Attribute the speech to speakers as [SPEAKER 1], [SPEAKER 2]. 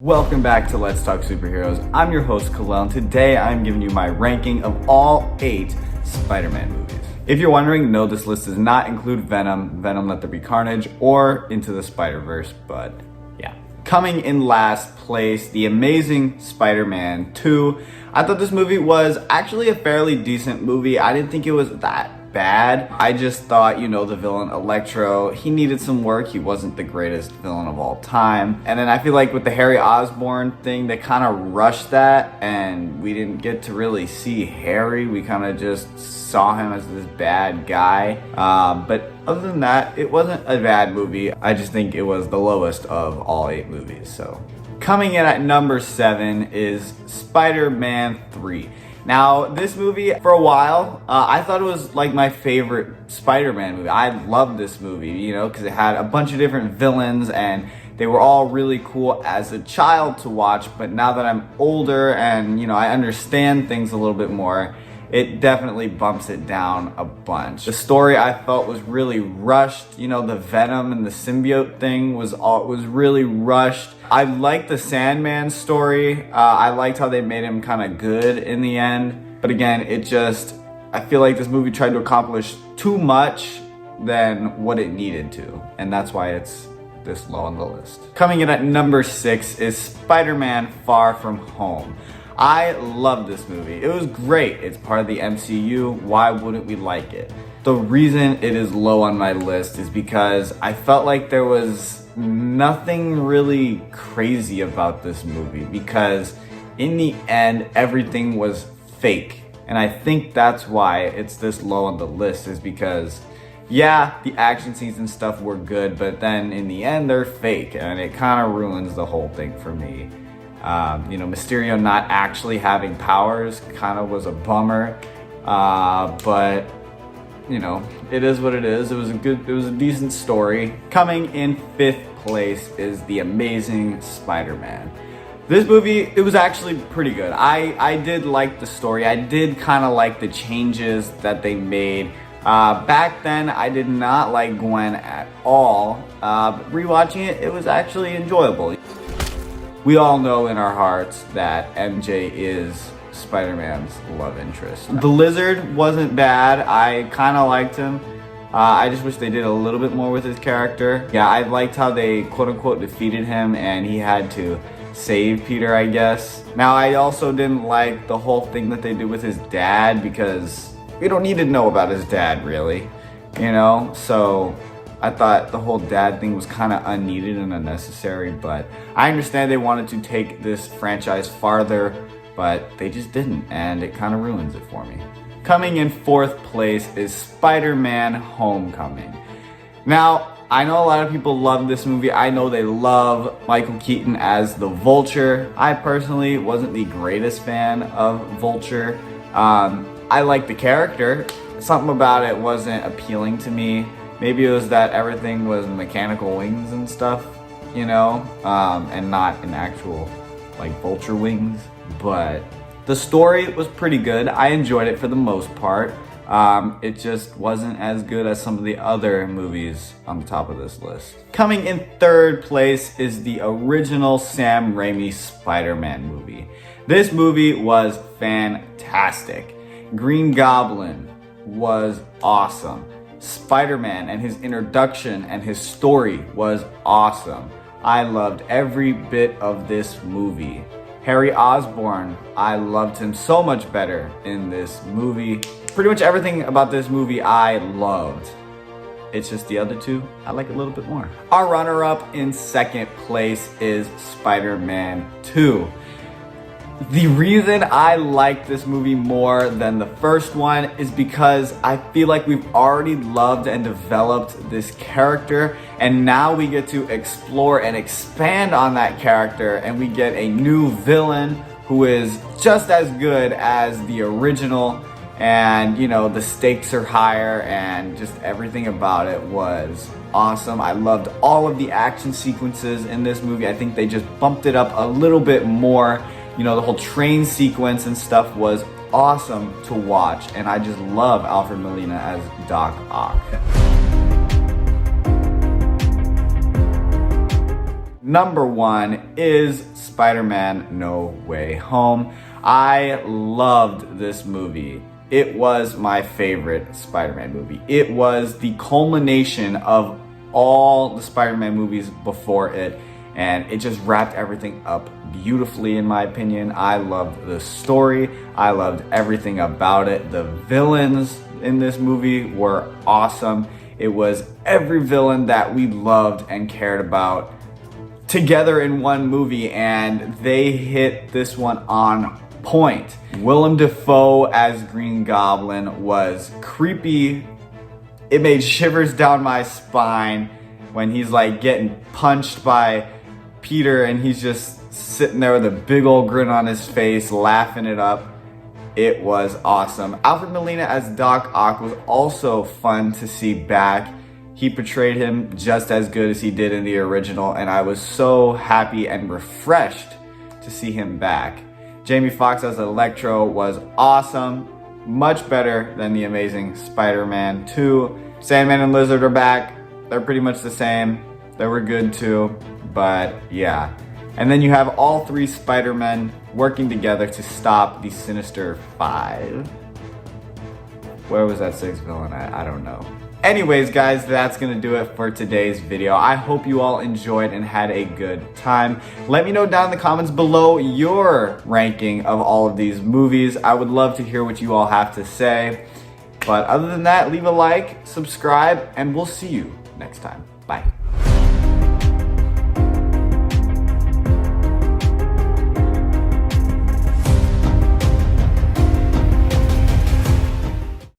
[SPEAKER 1] Welcome back to Let's Talk Superheroes. I'm your host, Kalel, and today I'm giving you my ranking of all 8 Spider-Man movies. If you're wondering, no, this list does not include Venom, Let There Be Carnage, or Into the Spider-Verse, but yeah. Coming in last place, The Amazing Spider-Man 2. I thought this movie was actually a fairly decent movie. I didn't think it was that bad. I just thought, the villain Electro, he needed some work. He wasn't the greatest villain of all time. And then I feel like with the Harry Osborn thing, they kind of rushed that and we didn't get to really see Harry. We kind of just saw him as this bad guy. But other than that, it wasn't a bad movie. I just think it was the lowest of all 8 movies. So coming in at number 7 is Spider-Man 3. Now, this movie, for a while, I thought it was like my favorite Spider-Man movie. I loved this movie, because it had a bunch of different villains and they were all really cool as a child to watch. But now that I'm older and, I understand things a little bit more, it definitely bumps it down a bunch. The story I felt was really rushed. The Venom and the symbiote thing was really rushed. I liked the Sandman story. I liked how they made him kind of good in the end. But again, I feel like this movie tried to accomplish too much than what it needed to. And that's why it's this low on the list. Coming in at number 6 is Spider-Man Far From Home. I love this movie. It was great. It's part of the MCU. Why wouldn't we like it? The reason it is low on my list is because I felt like there was nothing really crazy about this movie, because in the end, everything was fake. And I think that's why it's this low on the list, is because yeah, the action scenes and stuff were good, but then in the end, they're fake, and it kind of ruins the whole thing for me. Mysterio not actually having powers kind of was a bummer, but it is what it is. It was a decent story. Coming in 5th place is The Amazing Spider-Man. This movie, it was actually pretty good. I did like the story. I did kind of like the changes that they made. Back then, I did not like Gwen at all. But rewatching it, it was actually enjoyable. We all know in our hearts that MJ is Spider-Man's love interest. The Lizard wasn't bad. I kind of liked him. I just wish they did a little bit more with his character. Yeah, I liked how they quote-unquote defeated him and he had to save Peter, I guess. Now, I also didn't like the whole thing that they did with his dad, because we don't need to know about his dad, really. So I thought the whole dad thing was kind of unneeded and unnecessary, but I understand they wanted to take this franchise farther, but they just didn't, and it kind of ruins it for me. Coming in 4th place is Spider-Man Homecoming. Now, I know a lot of people love this movie. I know they love Michael Keaton as the Vulture. I personally wasn't the greatest fan of Vulture. I liked the character. Something about it wasn't appealing to me. Maybe it was that everything was mechanical wings and stuff, and not an actual, vulture wings. But the story was pretty good. I enjoyed it for the most part. It just wasn't as good as some of the other movies on the top of this list. Coming in 3rd place is the original Sam Raimi Spider-Man movie. This movie was fantastic. Green Goblin was awesome. Spider-Man and his introduction and his story was awesome. I loved every bit of this movie. Harry Osborn, I loved him so much better in this movie. Pretty much everything about this movie I loved. It's just the other two I like a little bit more. Our runner-up in 2nd place is Spider-Man 2. The reason I like this movie more than the first one is because I feel like we've already loved and developed this character, and now we get to explore and expand on that character, and we get a new villain who is just as good as the original, and the stakes are higher, and just everything about it was awesome. I loved all of the action sequences in this movie. I think they just bumped it up a little bit more. The whole train sequence and stuff was awesome to watch, and I just love Alfred Molina as Doc Ock. number one is Spider-Man No Way Home. I loved this movie. It was my favorite Spider-Man movie. It was the culmination of all the Spider-Man movies before it, and it just wrapped everything up beautifully, in my opinion. I loved the story. I loved everything about it. The villains in this movie were awesome. It was every villain that we loved and cared about together in one movie, and they hit this one on point. Willem Dafoe as Green Goblin was creepy. It made shivers down my spine when he's like getting punched by Peter and he's just sitting there with a big old grin on his face, laughing it up. It was awesome. Alfred Molina as Doc Ock was also fun to see back. He portrayed him just as good as he did in the original, and I was so happy and refreshed to see him back. Jamie Foxx as Electro was awesome, much better than the Amazing Spider-Man 2. Sandman and Lizard are back. They're pretty much the same. They were good too, but yeah. And then you have all three Spider-Men working together to stop the Sinister Five. Where was that sixth villain at? I don't know. Anyways, guys, that's gonna do it for today's video. I hope you all enjoyed and had a good time. Let me know down in the comments below your ranking of all of these movies. I would love to hear what you all have to say. But other than that, leave a like, subscribe, and we'll see you next time. Bye.